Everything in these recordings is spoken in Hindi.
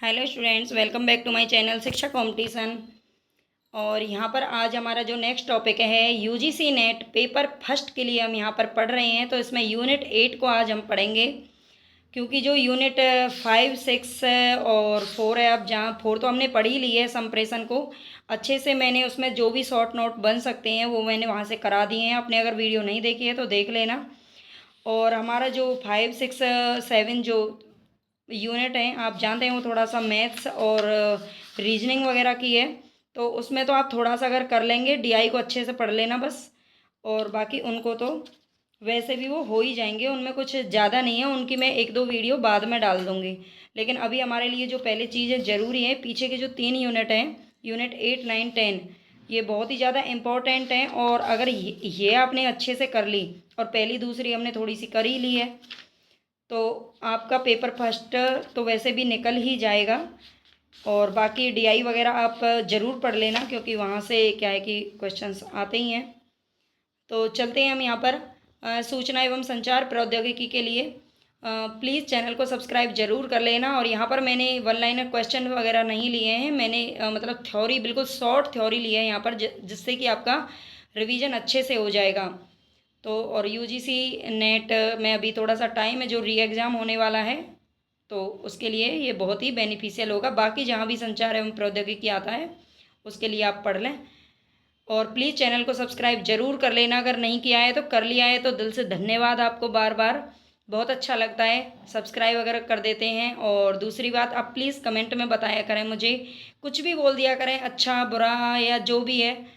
Hello students, welcome back to my channel Shiksha competition. और यहाँ पर आज हमारा जो नेक्स्ट टॉपिक है यूजीसी नेट पेपर फर्स्ट के लिए हम यहाँ पर पढ़ रहे हैं। तो इसमें यूनिट 8 को आज हम पढ़ेंगे, क्योंकि जो यूनिट 5, 6 और 4 है, अब जहाँ 4 तो हमने पढ़ ही ली है संप्रेषण को अच्छे से। मैंने उसमें जो भी शॉर्ट नोट बन सकते हैं वो मैंने वहाँ से करा दिए हैं। आपने अगर वीडियो नहीं देखी है तो देख लेना। और हमारा जो 5, 6, 7 जो यूनिट है, आप जानते हैं वो थोड़ा सा मैथ्स और रीजनिंग वगैरह की है। तो उसमें तो आप थोड़ा सा अगर कर लेंगे, डीआई को अच्छे से पढ़ लेना बस। और बाकी उनको तो वैसे भी वो हो ही जाएंगे, उनमें कुछ ज़्यादा नहीं है। उनकी मैं एक दो वीडियो बाद में डाल दूँगी। लेकिन अभी हमारे लिए जो पहली चीज़ें ज़रूरी है, पीछे के जो 3 यूनिट हैं, यूनिट 8, 9, 10, ये बहुत ही ज़्यादा इम्पोर्टेंट हैं। और अगर ये आपने अच्छे से कर ली, और पहली दूसरी हमने थोड़ी सी कर ही ली है, तो आपका पेपर फर्स्ट तो वैसे भी निकल ही जाएगा। और बाकी डीआई वगैरह आप ज़रूर पढ़ लेना, क्योंकि वहाँ से क्या है कि क्वेश्चंस आते ही हैं। तो चलते हैं हम यहाँ पर सूचना एवं संचार प्रौद्योगिकी के लिए। प्लीज़ चैनल को सब्सक्राइब जरूर कर लेना। और यहाँ पर मैंने वन लाइनर क्वेश्चन वगैरह नहीं लिए हैं, मैंने मतलब थ्योरी, बिल्कुल शॉर्ट थ्योरी ली है यहाँ पर, जिससे कि आपका रिवीजन अच्छे से हो जाएगा। तो और यूजीसी नेट में अभी थोड़ा सा टाइम है, जो री एग्ज़ाम होने वाला है, तो उसके लिए ये बहुत ही बेनिफिशियल होगा। बाकी जहाँ भी संचार एवं प्रौद्योगिकी आता है उसके लिए आप पढ़ लें। और प्लीज़ चैनल को सब्सक्राइब जरूर कर लेना, अगर नहीं किया है तो। कर लिया है तो दिल से धन्यवाद आपको, बार बार बहुत अच्छा लगता है सब्सक्राइब वगैरह कर देते हैं। और दूसरी बात, आप प्लीज़ कमेंट में बताया करें मुझे, कुछ भी बोल दिया करें, अच्छा बुरा या जो भी है,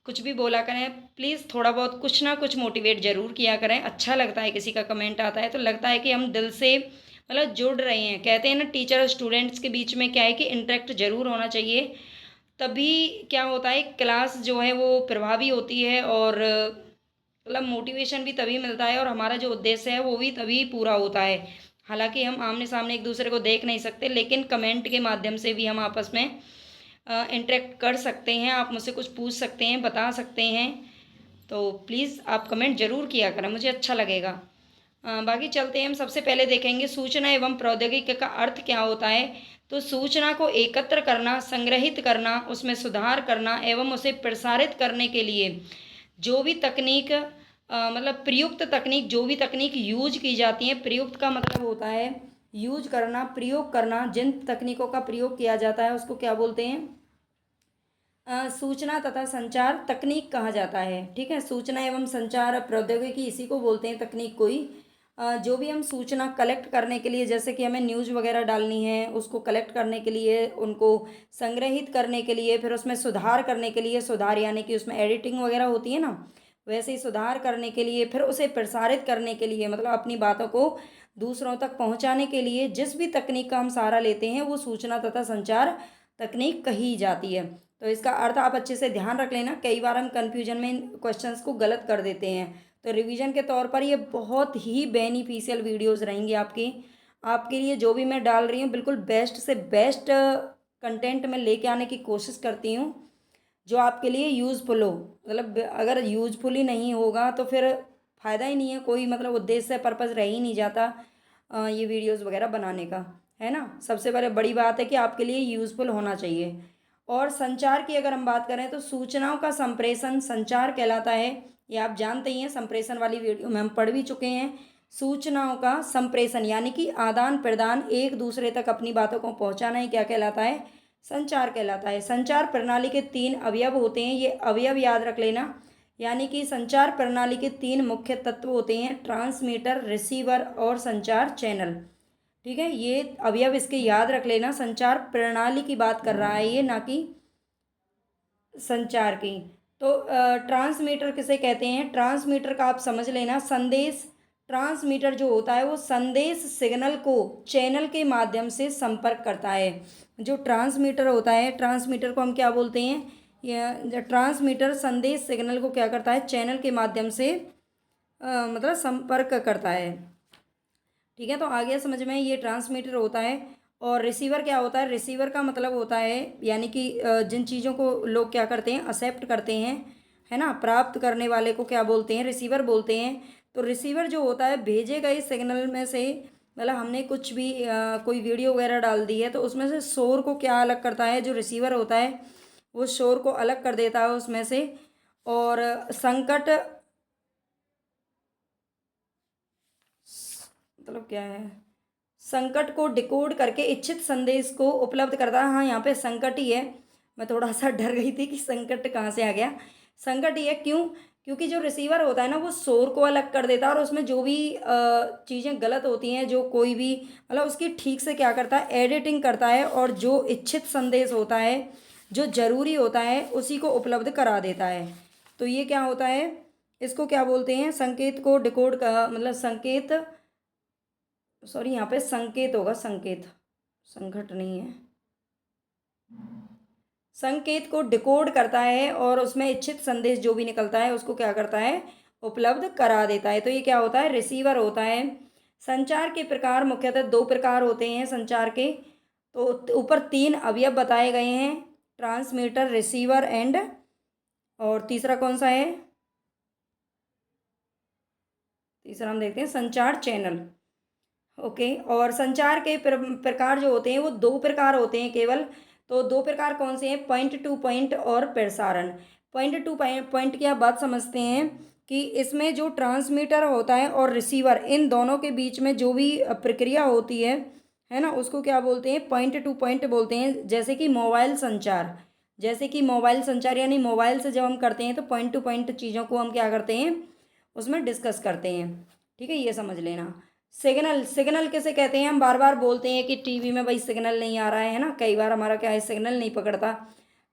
कुछ भी बोला करें प्लीज़। थोड़ा बहुत कुछ ना कुछ मोटिवेट ज़रूर किया करें। अच्छा लगता है किसी का कमेंट आता है तो लगता है कि हम दिल से मतलब जुड़ रहे हैं। कहते हैं ना, टीचर और स्टूडेंट्स के बीच में क्या है कि इंटरेक्ट ज़रूर होना चाहिए, तभी क्या होता है, क्लास जो है वो प्रभावी होती है। और मतलब मोटिवेशन भी तभी मिलता है, और हमारा जो उद्देश्य है वो भी तभी पूरा होता है। हालांकि हम आमने सामने एक दूसरे को देख नहीं सकते, लेकिन कमेंट के माध्यम से भी हम आपस में इंटरेक्ट कर सकते हैं। आप मुझसे कुछ पूछ सकते हैं, बता सकते हैं। तो प्लीज़ आप कमेंट ज़रूर किया करें, मुझे अच्छा लगेगा। बाकी चलते हैं, हम सबसे पहले देखेंगे सूचना एवं प्रौद्योगिकी का अर्थ क्या होता है। तो सूचना को एकत्र करना, संग्रहित करना, उसमें सुधार करना एवं उसे प्रसारित करने के लिए जो भी तकनीक मतलब प्रयुक्त तकनीक, जो भी तकनीक यूज की जाती है, प्रयुक्त का मतलब होता है यूज करना, प्रयोग करना। जिन तकनीकों का प्रयोग किया जाता है उसको क्या बोलते हैं? सूचना तथा संचार तकनीक कहा जाता है। ठीक है, सूचना एवं संचार प्रौद्योगिकी इसी को बोलते हैं, तकनीक को ही। जो भी हम सूचना कलेक्ट करने के लिए, जैसे कि हमें न्यूज़ वगैरह डालनी है, उसको कलेक्ट करने के लिए, उनको संग्रहित करने के लिए, फिर उसमें सुधार करने के लिए, सुधार यानी कि उसमें एडिटिंग वगैरह होती है ना, वैसे ही सुधार करने के लिए, फिर उसे प्रसारित करने के लिए, मतलब अपनी बातों को दूसरों तक पहुंचाने के लिए जिस भी तकनीक का हम सहारा लेते हैं वो सूचना तथा संचार तकनीक कही जाती है। तो इसका अर्थ आप अच्छे से ध्यान रख लेना, कई बार हम कन्फ्यूजन में इन क्वेश्चंस को गलत कर देते हैं। तो रिवीजन के तौर पर ये बहुत ही बेनिफिशियल वीडियोस रहेंगी आपकी, आपके लिए। जो भी मैं डाल रही हूँ बिल्कुल बेस्ट से बेस्ट कंटेंट में लेके आने की कोशिश करती हूँ, जो आपके लिए यूज़फुल हो। मतलब अगर यूज़फुल ही नहीं होगा तो फिर फ़ायदा ही नहीं है, कोई मतलब उद्देश्य पर्पज़ रह ही नहीं जाता ये वीडियोस वगैरह बनाने का, है ना। सबसे पहले बड़ी बात है कि आपके लिए यूज़फुल होना चाहिए। और संचार की अगर हम बात करें तो सूचनाओं का संप्रेषण संचार कहलाता है। ये आप जानते ही हैं, संप्रेषण वाली वीडियो में हम पढ़ भी चुके हैं। सूचनाओं का संप्रेषण यानी कि आदान प्रदान, एक दूसरे तक अपनी बातों को पहुंचाना ही क्या कहलाता है? संचार कहलाता है। संचार प्रणाली के 3 अवयव होते हैं, ये अवयव याद रख लेना। यानी कि संचार प्रणाली के 3 मुख्य तत्व होते हैं: ट्रांसमीटर, रिसीवर और संचार चैनल। ठीक है, ये अवयव इसके याद रख लेना। संचार प्रणाली की बात कर रहा है ये, ना कि संचार की। तो ट्रांसमीटर किसे कहते हैं? ट्रांसमीटर का आप समझ लेना, संदेश। ट्रांसमीटर जो होता है वो संदेश सिग्नल को चैनल के माध्यम से संपर्क करता है। जो ट्रांसमीटर होता है, ट्रांसमीटर को हम क्या बोलते हैं? यह ट्रांसमीटर संदेश सिग्नल को क्या करता है? चैनल के माध्यम से मतलब संपर्क करता है। ठीक है, तो आ गया समझ में, ये ट्रांसमीटर होता है। और रिसीवर क्या होता है? रिसीवर का मतलब होता है यानी कि जिन चीज़ों को लोग क्या करते हैं, एक्सेप्ट करते हैं, है ना, प्राप्त करने वाले को क्या बोलते हैं? रिसीवर बोलते हैं। तो रिसीवर जो होता है भेजे गए सिग्नल में से मतलब हमने कुछ भी कोई वीडियो वगैरह डाल दी है तो उसमें से शोर को क्या अलग करता है, जो रिसीवर होता है वो शोर को अलग कर देता है उसमें से। और संकट मतलब क्या है, संकट को डिकोड करके इच्छित संदेश को उपलब्ध करता है। हाँ, यहाँ पे संकट ही है। मैं थोड़ा सा डर गई थी कि संकट कहाँ से आ गया। संकट ही है, क्यों? क्योंकि जो रिसीवर होता है ना वो शोर को अलग कर देता है, और उसमें जो भी चीज़ें गलत होती हैं, जो कोई भी मतलब उसकी ठीक से क्या करता है, एडिटिंग करता है, और जो इच्छित संदेश होता है, जो ज़रूरी होता है, उसी को उपलब्ध करा देता है। तो ये क्या होता है, इसको क्या बोलते हैं, संकेत को डिकोड का मतलब संकेत, सॉरी यहाँ पे संकेत होगा, संकेत, संकट नहीं है। संकेत को डिकोड करता है और उसमें इच्छित संदेश जो भी निकलता है उसको क्या करता है, उपलब्ध करा देता है। तो ये क्या होता है, रिसीवर होता है। संचार के प्रकार मुख्यतः दो प्रकार होते हैं संचार के। तो ऊपर तीन अवयव बताए गए हैं, ट्रांसमीटर, रिसीवर एंड, और तीसरा कौन सा है, तीसरा हम देखते हैं संचार चैनल। ओके, और संचार के प्रकार जो होते हैं वो दो प्रकार होते हैं केवल। तो दो प्रकार कौन से हैं, पॉइंट टू पॉइंट और प्रसारण। पॉइंट टू पॉइंट की आप बात समझते हैं कि इसमें जो ट्रांसमीटर होता है और रिसीवर, इन दोनों के बीच में जो भी प्रक्रिया होती है ना, उसको क्या बोलते हैं, पॉइंट टू पॉइंट बोलते हैं। जैसे कि मोबाइल संचार, जैसे कि मोबाइल संचार यानी मोबाइल से जब हम करते हैं तो पॉइंट टू पॉइंट चीज़ों को हम क्या करते हैं, उसमें डिस्कस करते हैं। ठीक है, ये समझ लेना। सिग्नल, सिग्नल किसे कहते हैं, हम बार बार बोलते हैं कि टीवी में भाई सिग्नल नहीं आ रहा है ना, कई बार हमारा क्या है, सिग्नल नहीं पकड़ता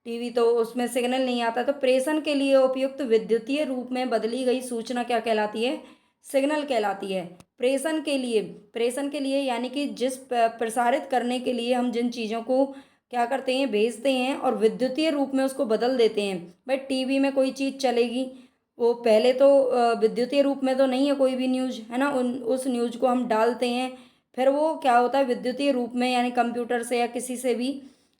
टीवी, तो उसमें सिग्नल नहीं आता। तो प्रेषण के लिए उपयुक्त विद्युतीय रूप में बदली गई सूचना क्या कहलाती है, सिग्नल कहलाती है। प्रेषण के लिए, प्रेषण के लिए यानी कि जिस प्रसारित करने के लिए हम जिन चीज़ों को क्या करते हैं, भेजते हैं और विद्युतीय रूप में उसको बदल देते हैं। भाई टीवी में कोई चीज़ चलेगी, वो पहले तो विद्युतीय रूप में तो नहीं है कोई भी न्यूज़, है ना, उन उस न्यूज़ को हम डालते हैं, फिर वो क्या होता है विद्युतीय रूप में, यानी कंप्यूटर से या किसी से भी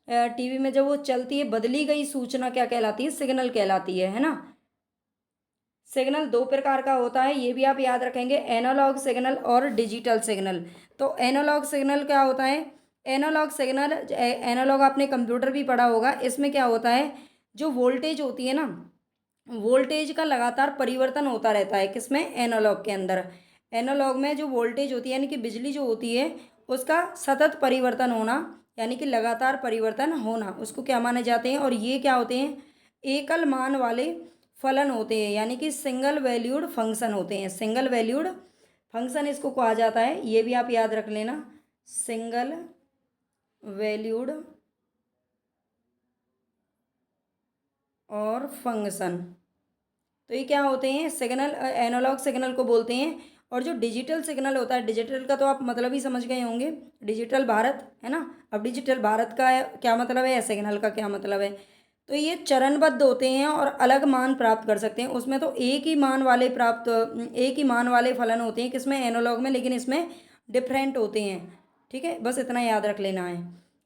टीवी में जब वो चलती है, बदली गई सूचना क्या कहलाती है, सिग्नल कहलाती है ना। सिग्नल दो प्रकार का होता है, ये भी आप याद रखेंगे, एनालॉग सिग्नल और डिजिटल सिग्नल। तो एनालॉग सिग्नल क्या होता है, एनालॉग सिग्नल, एनालॉग आपने कंप्यूटर भी पढ़ा होगा, इसमें क्या होता है, जो वोल्टेज होती है ना, वोल्टेज का लगातार परिवर्तन होता रहता है, किसमें, एनालॉग के अंदर। एनालॉग में जो वोल्टेज होती है यानी कि बिजली जो होती है, उसका सतत परिवर्तन होना, यानी कि लगातार परिवर्तन होना, उसको क्या माने जाते हैं। और ये क्या होते हैं, एकल मान वाले फलन होते हैं, यानी कि सिंगल वैल्यूड फंक्शन होते हैं। सिंगल वैल्यूड फंक्शन इसको कहा जाता है, ये भी आप याद रख लेना, सिंगल वैल्यूड और फंक्शन। तो ये क्या होते हैं, सिग्नल, एनालॉग सिग्नल को बोलते हैं। और जो डिजिटल सिग्नल होता है, डिजिटल का तो आप मतलब ही समझ गए होंगे, डिजिटल भारत है ना। अब डिजिटल भारत का क्या मतलब है या सिग्नल का क्या मतलब है, तो ये चरणबद्ध होते हैं और अलग मान प्राप्त कर सकते हैं। उसमें तो एक ही मान वाले एक ही मान वाले फलन होते हैं किसमें, एनालॉग में, लेकिन इसमें डिफरेंट होते हैं। ठीक है, बस इतना याद रख लेना है।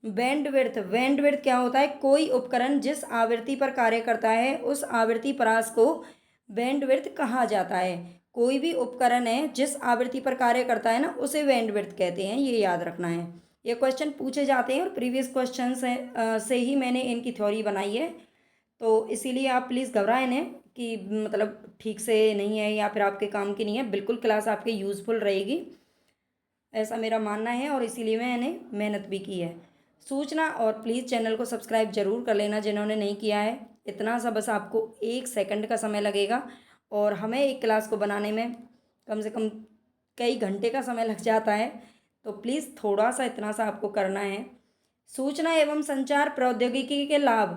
बैंडविड्थ, बैंडविड्थ क्या होता है, कोई उपकरण जिस आवृत्ति पर कार्य करता है उस आवृत्ति परास को बैंडविड्थ कहा जाता है। कोई भी उपकरण है जिस आवृत्ति पर कार्य करता है ना, उसे बैंडविड्थ कहते हैं, ये याद रखना है। ये क्वेश्चन पूछे जाते हैं और प्रीवियस क्वेश्चन से ही मैंने इनकी थ्योरी बनाई है। तो इसीलिए आप प्लीज़ घबराएं नहीं कि मतलब ठीक से नहीं है या फिर आपके काम की नहीं है, बिल्कुल क्लास आपके यूज़फुल रहेगी, ऐसा मेरा मानना है, और इसीलिए मैंने मेहनत भी की है। सूचना, और प्लीज़ चैनल को सब्सक्राइब जरूर कर लेना जिन्होंने नहीं किया है। इतना सा बस आपको 1 सेकंड का समय लगेगा, और हमें एक क्लास को बनाने में कम से कम कई घंटे का समय लग जाता है। तो प्लीज़ थोड़ा सा इतना सा आपको करना है। सूचना एवं संचार प्रौद्योगिकी के लाभ,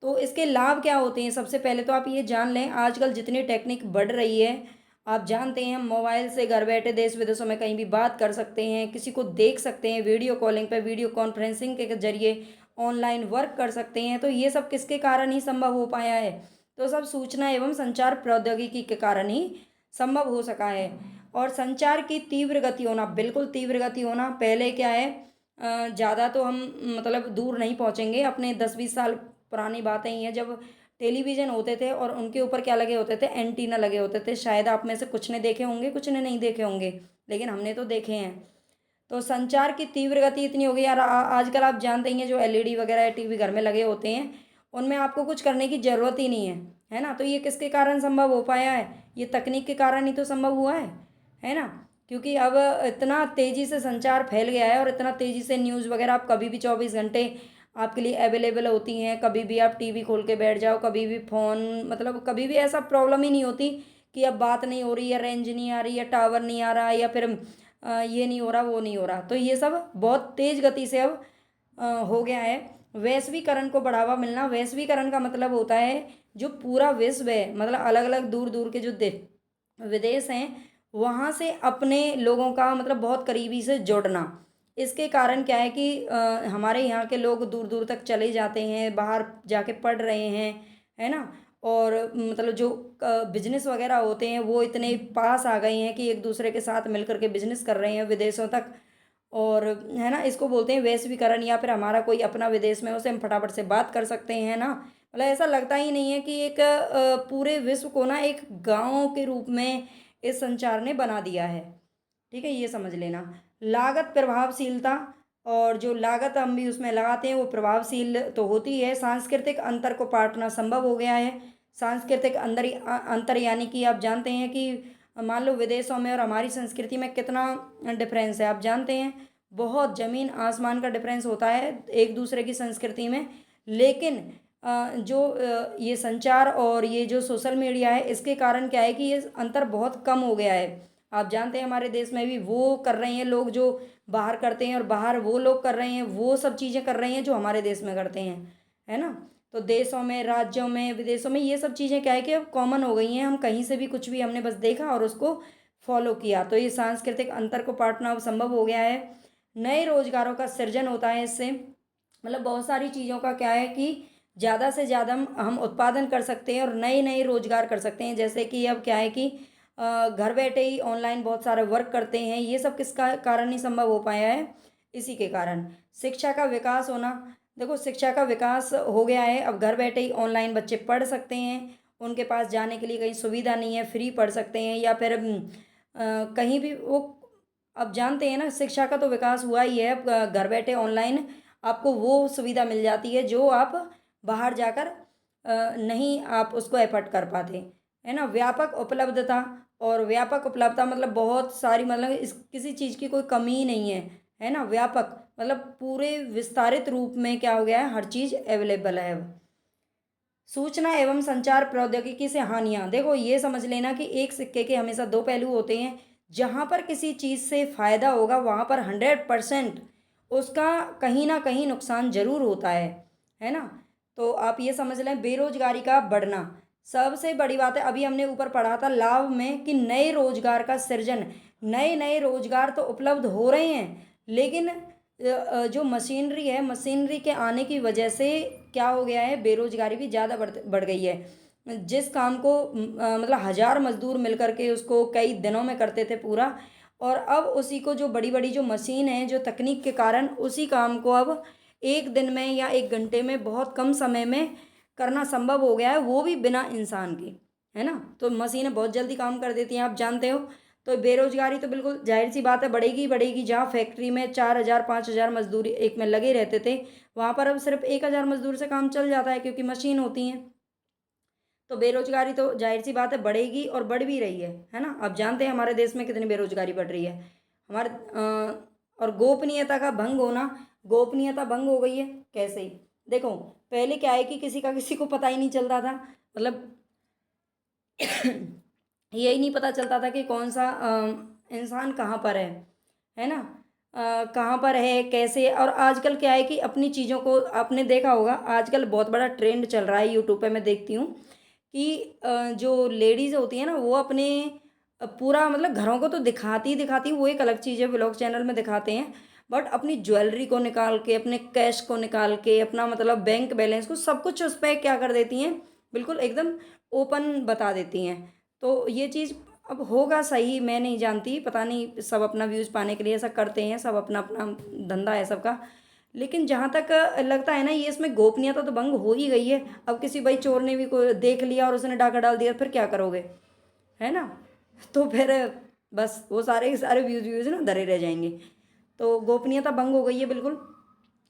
तो इसके लाभ क्या होते हैं, सबसे पहले तो आप ये जान लें, आजकल जितनी टेक्निक बढ़ रही है, आप जानते हैं हम मोबाइल से घर बैठे देश विदेशों में कहीं भी बात कर सकते हैं, किसी को देख सकते हैं, वीडियो कॉलिंग पे, वीडियो कॉन्फ्रेंसिंग के जरिए ऑनलाइन वर्क कर सकते हैं। तो ये सब किसके कारण ही संभव हो पाया है, तो सब सूचना एवं संचार प्रौद्योगिकी के कारण ही संभव हो सका है। और संचार की तीव्र गति होना, बिल्कुल तीव्र गति होना, पहले क्या है, ज़्यादा तो हम मतलब दूर नहीं पहुँचेंगे, अपने 10-20 साल पुरानी बातें ही हैं, जब टेलीविज़न होते थे और उनके ऊपर क्या लगे होते थे, एंटीना लगे होते थे। शायद आप में से कुछ ने देखे होंगे, कुछ ने नहीं देखे होंगे, लेकिन हमने तो देखे हैं। तो संचार की तीव्र गति इतनी हो गई यार, आजकल आप जानते ही हैं जो एलईडी वगैरह टीवी घर में लगे होते हैं, उनमें आपको कुछ करने की ज़रूरत ही नहीं है ना। तो ये किसके कारण संभव हो पाया है? ये तकनीक के कारण ही तो संभव हुआ है ना। क्योंकि अब इतना तेज़ी से संचार फैल गया है और इतना तेज़ी से न्यूज़ वगैरह आप कभी भी 24 घंटे आपके लिए अवेलेबल होती हैं। कभी भी आप टीवी खोल के बैठ जाओ, कभी भी फ़ोन, मतलब कभी भी ऐसा प्रॉब्लम ही नहीं होती कि अब बात नहीं हो रही, या रेंज नहीं आ रही, या टावर नहीं आ रहा, या फिर ये नहीं हो रहा, वो नहीं हो रहा। तो ये सब बहुत तेज़ गति से अब हो गया है। वैश्वीकरण को बढ़ावा मिलना, वैश्वीकरण का मतलब होता है जो पूरा विश्व है, मतलब अलग अलग दूर दूर के जो विदेश हैं, वहाँ से अपने लोगों का मतलब बहुत करीबी से जुड़ना। इसके कारण क्या है कि हमारे यहाँ के लोग दूर दूर तक चले जाते हैं, बाहर जाके पढ़ रहे हैं, है ना। और मतलब जो बिजनेस वगैरह होते हैं वो इतने पास आ गए हैं कि एक दूसरे के साथ मिलकर के बिजनेस कर रहे हैं विदेशों तक। और है ना, इसको बोलते हैं वैश्वीकरण। या फिर हमारा कोई अपना विदेश में, उसे हम फटाफट से बात कर सकते हैं ना। मतलब ऐसा लगता ही नहीं है कि एक पूरे विश्व को ना एक गांव के रूप में इस संचार ने बना दिया है। ठीक है, ये समझ लेना। लागत प्रभावशीलता, और जो लागत हम भी उसमें लगाते हैं वो प्रभावशील तो होती है। सांस्कृतिक अंतर को पाटना संभव हो गया है। सांस्कृतिक अंतर यानी कि आप जानते हैं कि मान लो विदेशों में और हमारी संस्कृति में कितना डिफरेंस है, आप जानते हैं बहुत ज़मीन आसमान का डिफरेंस होता है एक दूसरे की संस्कृति में। लेकिन ये संचार और ये जो सोशल मीडिया है, इसके कारण क्या है कि ये अंतर बहुत कम हो गया है। आप जानते हैं हमारे देश में भी वो कर रहे हैं लोग जो बाहर करते हैं, और बाहर वो लोग कर रहे हैं वो सब चीज़ें कर रहे हैं जो हमारे देश में करते हैं, है ना। तो देशों में, राज्यों में, विदेशों में ये सब चीज़ें क्या है कि अब कॉमन हो गई हैं। हम कहीं से भी कुछ भी हमने बस देखा और उसको फॉलो किया, तो ये सांस्कृतिक अंतर को पाटना अब संभव हो गया है। नए रोजगारों का सृजन होता है इससे, मतलब बहुत सारी चीज़ों का क्या है कि ज़्यादा से ज़्यादा हम उत्पादन कर सकते हैं और नए नए रोजगार कर सकते हैं। जैसे कि अब क्या है कि घर बैठे ही ऑनलाइन बहुत सारे वर्क करते हैं। ये सब किसका कारण ही संभव हो पाया है? इसी के कारण। शिक्षा का विकास होना, देखो शिक्षा का विकास हो गया है, अब घर बैठे ही ऑनलाइन बच्चे पढ़ सकते हैं। उनके पास जाने के लिए कहीं सुविधा नहीं है, फ्री पढ़ सकते हैं। या फिर कहीं भी वो, अब जानते हैं ना शिक्षा का तो विकास हुआ ही है। अब घर बैठे ऑनलाइन आपको वो सुविधा मिल जाती है जो आप बाहर जाकर नहीं आप उसको एफर्ट कर पाते, है ना। व्यापक उपलब्धता, और व्यापक उपलब्धता मतलब बहुत सारी, मतलब इस किसी चीज़ की कोई कमी ही नहीं है ना। व्यापक मतलब पूरे विस्तारित रूप में क्या हो गया है, हर चीज़ अवेलेबल है अब। सूचना एवं संचार प्रौद्योगिकी से हानियां, देखो ये समझ लेना कि एक सिक्के के हमेशा दो पहलू होते हैं। जहां पर किसी चीज़ से फायदा होगा वहां पर 100% उसका कहीं ना कहीं नुकसान जरूर होता है ना। तो आप ये समझ लें, बेरोजगारी का बढ़ना सबसे बड़ी बात है। अभी हमने ऊपर पढ़ा था लाभ में कि नए रोजगार का सृजन, नए नए रोजगार तो उपलब्ध हो रहे हैं, लेकिन जो मशीनरी है, मशीनरी के आने की वजह से क्या हो गया है, बेरोजगारी भी ज़्यादा बढ़ गई है। जिस काम को मतलब 1,000 मजदूर मिल करके उसको कई दिनों में करते थे पूरा, और अब उसी को जो बड़ी बड़ी जो मशीन है, जो तकनीक के कारण उसी काम को अब एक दिन में या एक घंटे में बहुत कम समय में करना संभव हो गया है, वो भी बिना इंसान के, है ना। तो मशीनें बहुत जल्दी काम कर देती हैं, आप जानते हो। तो बेरोजगारी तो बिल्कुल जाहिर सी बात है बढ़ेगी ही बढ़ेगी। जहाँ फैक्ट्री में 4,000 5,000 मजदूर एक में लगे रहते थे, वहाँ पर अब सिर्फ 1,000 मजदूर से काम चल जाता है क्योंकि मशीन होती हैं। तो बेरोजगारी तो जाहिर सी बात है बढ़ेगी और बढ़ भी रही है ना। अब जानते हैं हमारे देश में कितनी बेरोजगारी बढ़ रही है। हमारे और गोपनीयता का भंग होना, गोपनीयता भंग हो गई है कैसे ही, देखो पहले क्या है कि किसी का किसी को पता ही नहीं चलता था, मतलब यही नहीं पता चलता था कि कौन सा इंसान कहाँ पर है ना, कहाँ पर है कैसे। और आजकल क्या है कि अपनी चीज़ों को आपने देखा होगा, आजकल बहुत बड़ा ट्रेंड चल रहा है, यूट्यूब पे मैं देखती हूँ कि जो लेडीज़ होती हैं ना वो अपने पूरा मतलब घरों को तो दिखाती ही दिखाती, वो एक अलग चीज़ है, व्लॉग चैनल में दिखाते हैं, बट अपनी ज्वेलरी को निकाल के, अपने कैश को निकाल के, अपना मतलब बैंक बैलेंस को सब कुछ उस पर क्या कर देती हैं, बिल्कुल एकदम ओपन बता देती हैं। तो ये चीज़ अब होगा सही मैं नहीं जानती, पता नहीं, सब अपना व्यूज़ पाने के लिए ऐसा करते हैं, सब अपना अपना धंधा है सबका। लेकिन जहाँ तक लगता है ना, ये इसमें गोपनीयता तो भंग हो ही गई है। अब किसी भाई चोर ने भी कोई देख लिया और उसने डाका डाल दिया, फिर क्या करोगे, है ना। तो फिर बस वो सारे के सारे व्यूज़ व्यूज़ ना धरे रह जाएंगे। तो गोपनीयता भंग हो गई है बिल्कुल।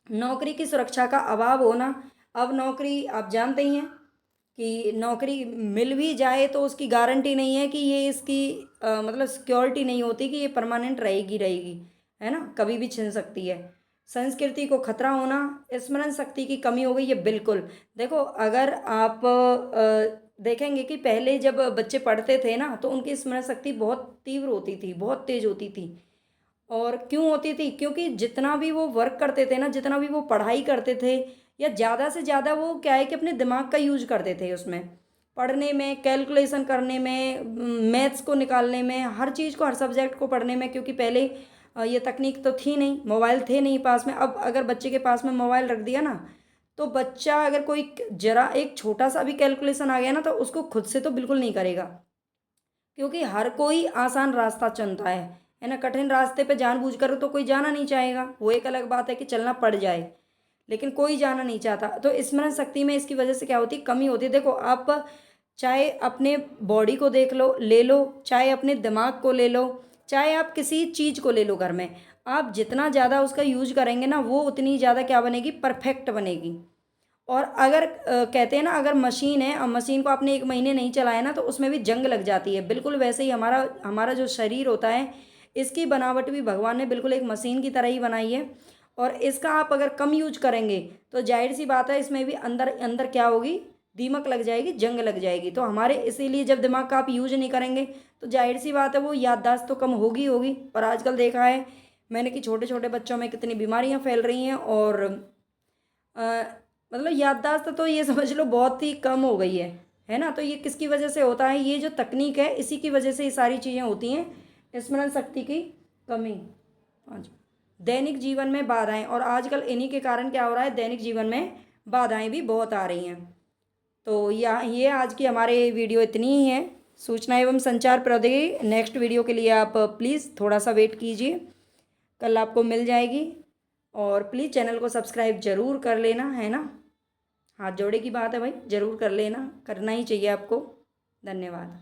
नौकरी की सुरक्षा का अभाव होना, अब नौकरी आप जानते ही हैं कि नौकरी मिल भी जाए तो उसकी गारंटी नहीं है कि ये इसकी मतलब सिक्योरिटी नहीं होती कि ये परमानेंट रहेगी रहेगी, है ना, कभी भी छिन सकती है। संस्कृति को खतरा होना, स्मरण शक्ति की कमी हो गई है बिल्कुल। देखो अगर आप देखेंगे कि पहले जब बच्चे पढ़ते थे ना तो उनकी स्मरण शक्ति बहुत तीव्र होती थी, बहुत तेज होती थी। और क्यों होती थी? क्योंकि जितना भी वो वर्क करते थे ना, जितना भी वो पढ़ाई करते थे, या ज़्यादा से ज़्यादा वो क्या है कि अपने दिमाग का यूज करते थे उसमें, पढ़ने में, कैलकुलेशन करने में, मैथ्स को निकालने में, हर चीज़ को, हर सब्जेक्ट को पढ़ने में। क्योंकि पहले ये तकनीक तो थी नहीं, मोबाइल थे नहीं पास में। अब अगर बच्चे के पास में मोबाइल रख दिया ना तो बच्चा अगर कोई जरा एक छोटा सा भी कैलकुलेशन आ गया ना तो उसको खुद से तो बिल्कुल नहीं करेगा, क्योंकि हर कोई आसान रास्ता चुनता है ना। कठिन रास्ते पे जानबूझकर तो कोई जाना नहीं चाहेगा, वो एक अलग बात है कि चलना पड़ जाए, लेकिन कोई जाना नहीं चाहता। तो स्मरण शक्ति में इसकी वजह से क्या होती है, कमी होती है। देखो आप चाहे अपने बॉडी को देख लो, ले लो, चाहे अपने दिमाग को ले लो, चाहे आप किसी चीज़ को ले लो घर में, आप जितना ज़्यादा उसका यूज करेंगे ना वो उतनी ज़्यादा क्या बनेगी, परफेक्ट बनेगी। और अगर कहते हैं ना, अगर मशीन है और मशीन को आपने 1 महीने नहीं चलाया ना तो उसमें भी जंग लग जाती है, बिल्कुल वैसे ही हमारा हमारा जो शरीर होता है, इसकी बनावट भी भगवान ने बिल्कुल एक मशीन की तरह ही बनाई है। और इसका आप अगर कम यूज करेंगे तो जाहिर सी बात है इसमें भी अंदर अंदर क्या होगी, दीमक लग जाएगी, जंग लग जाएगी। तो हमारे इसीलिए जब दिमाग का आप यूज नहीं करेंगे तो जाहिर सी बात है वो याददाश्त तो कम होगी होगी। और आजकल देखा है मैंने कि छोटे छोटे बच्चों में कितनी बीमारियां फैल रही हैं, और मतलब याददाश्त तो ये समझ लो बहुत ही कम हो गई है ना। तो ये किसकी वजह से होता है, ये जो तकनीक है इसी की वजह से ये सारी चीज़ें होती हैं, स्मरण शक्ति की कमी। पाँच, दैनिक जीवन में बाधाएं, और आजकल इन्हीं के कारण क्या हो रहा है, दैनिक जीवन में बाधाएं भी बहुत आ रही हैं। तो ये आज की हमारे वीडियो इतनी ही है। सूचना एवं संचार प्रौद्योगिकी नेक्स्ट वीडियो के लिए आप प्लीज़ थोड़ा सा वेट कीजिए, कल आपको मिल जाएगी। और प्लीज़ चैनल को सब्सक्राइब ज़रूर कर लेना, है ना। हाथ जोड़े की बात है भाई, ज़रूर कर लेना, करना ही चाहिए आपको। धन्यवाद।